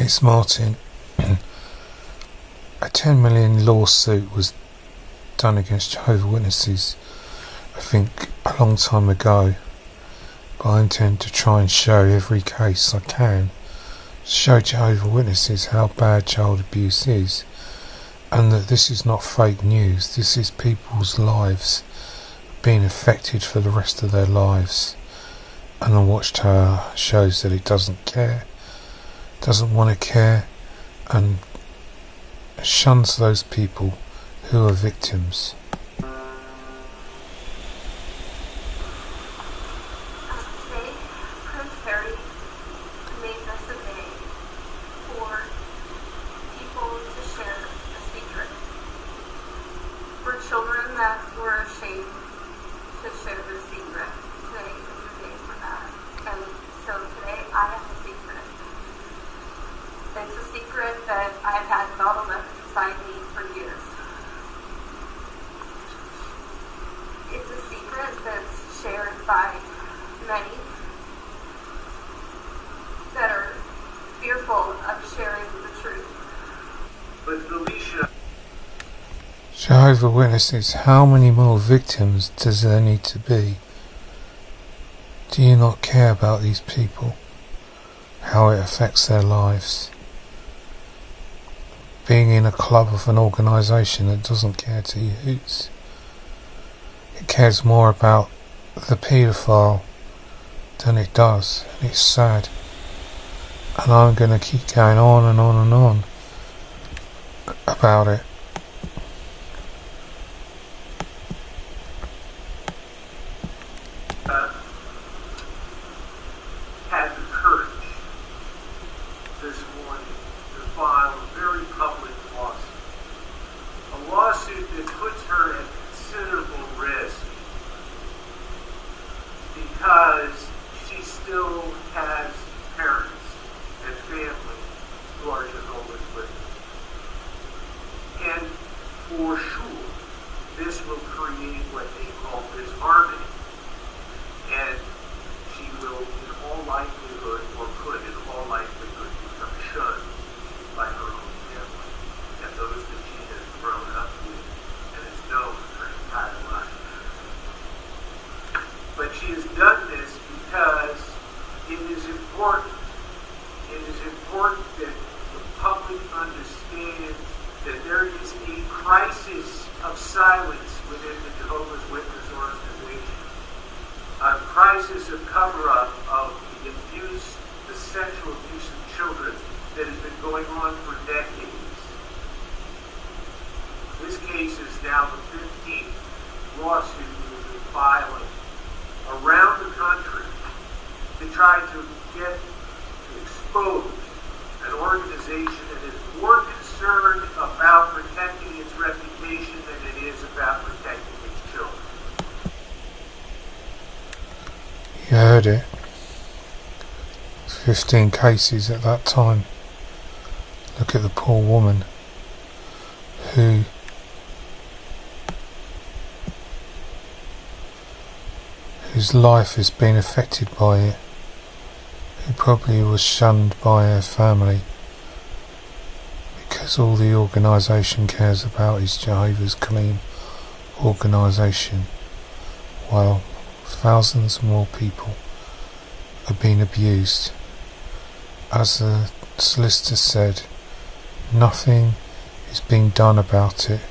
It's Martin. A 10 million lawsuit was done against Jehovah's Witnesses, I think, a long time ago. But I intend to try and show every case I can, show Jehovah's Witnesses how bad child abuse is, and that this is not fake news. This is people's lives being affected for the rest of their lives. And the watchtower shows that it doesn't care, doesn't want to care, and shuns those people who are victims. Today, Prince Harry made this a day for people to share a secret. For children that were ashamed to share their secret, today is a day for that. And so today I have a secret. It's a secret that I've had bottled up inside me for years. It's a secret that's shared by many that are fearful of sharing the truth. But Felicia, Jehovah's Witnesses, how many more victims does there need to be? Do you not care about these people? How it affects their lives? Being in a club of an organisation that doesn't care to you hoots. It cares more about the paedophile than it does, and it's sad. And I'm going to keep going on and on and on about it. had the courage this morning to file a very public lawsuit. A lawsuit that puts her at considerable risk because she still has parents and family who are Jehovah's Witnesses. And for sure, this will create what they call disharmony. And she will, in all likelihood, or could in all likelihood, become shunned by her own family and those that she has grown up with and has known her entire life. But she has done this because it is important. It is important that the public understands that there is a crisis of silence within the Jehovah's Witness organization. A crisis of cover-up of the abuse, the sexual abuse of children that has been going on for decades. This case is now the 15th lawsuit we have been filing around the country to try to get to expose an organization that is more concerned about protecting its reputation than it is about protecting its children. You heard it. 15 cases at that time. Look at the poor woman whose life has been affected by it, who probably was shunned by her family because all the organisation cares about is Jehovah's clean organisation, while thousands more people are being abused. As the solicitor said, nothing is being done about it,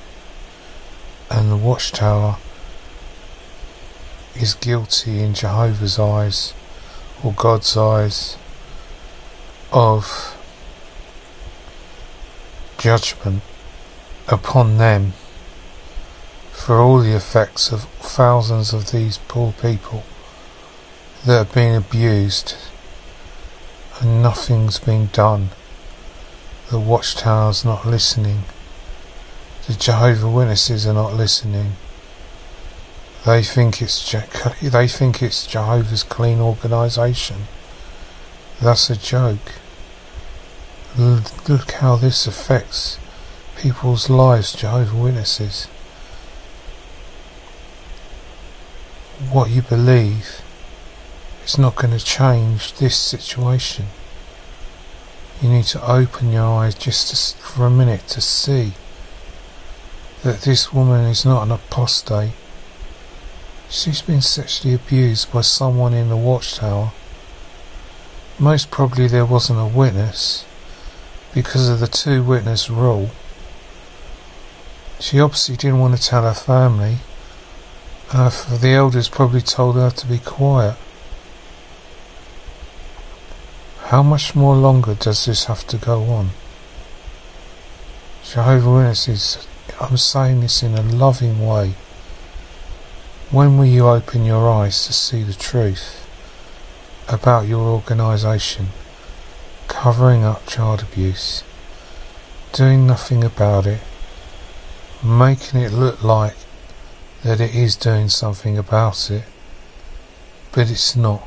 and the watchtower is guilty in Jehovah's eyes, or God's eyes, of judgment upon them for all the effects of thousands of these poor people that are being abused, and nothing's being done. The watchtower's not listening. The Jehovah's Witnesses are not listening. They think it's Jehovah's clean organisation. That's a joke. Look how this affects people's lives, Jehovah's Witnesses. What you believe is not going to change this situation. You need to open your eyes for a minute to see that this woman is not an apostate. She's been sexually abused by someone in the watchtower. Most probably there wasn't a witness because of the 2-witness rule. She obviously didn't want to tell her family. The elders probably told her to be quiet. How much more longer does this have to go on? Jehovah's Witnesses, I'm saying this in a loving way. When will you open your eyes to see the truth about your organisation covering up child abuse, doing nothing about it, making it look like that it is doing something about it, but it's not?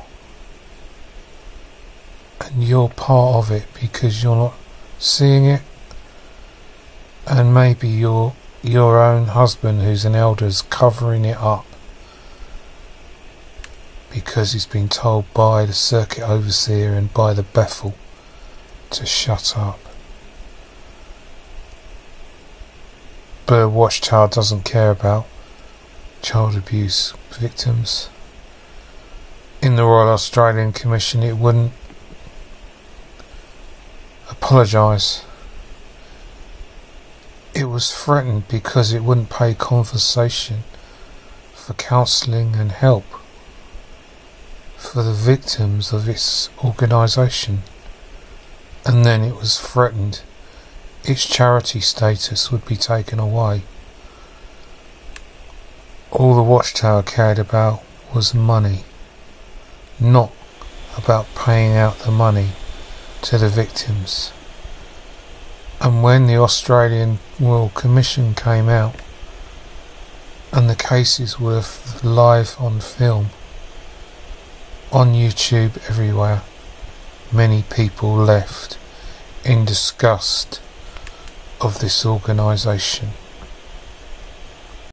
And you're part of it because you're not seeing it, and maybe your own husband, who's an elder, is covering it up because he's been told by the circuit overseer and by the Bethel to shut up. But a watchtower doesn't care about child abuse victims. In the Royal Australian Commission, it wouldn't apologise. It was threatened because it wouldn't pay compensation for counselling and help for the victims of its organisation. And then it was threatened its charity status would be taken away. All the watchtower cared about was money, not about paying out the money to the victims. And when the Australian Royal Commission came out and the cases were live on film, on YouTube, everywhere, many people left in disgust of this organisation.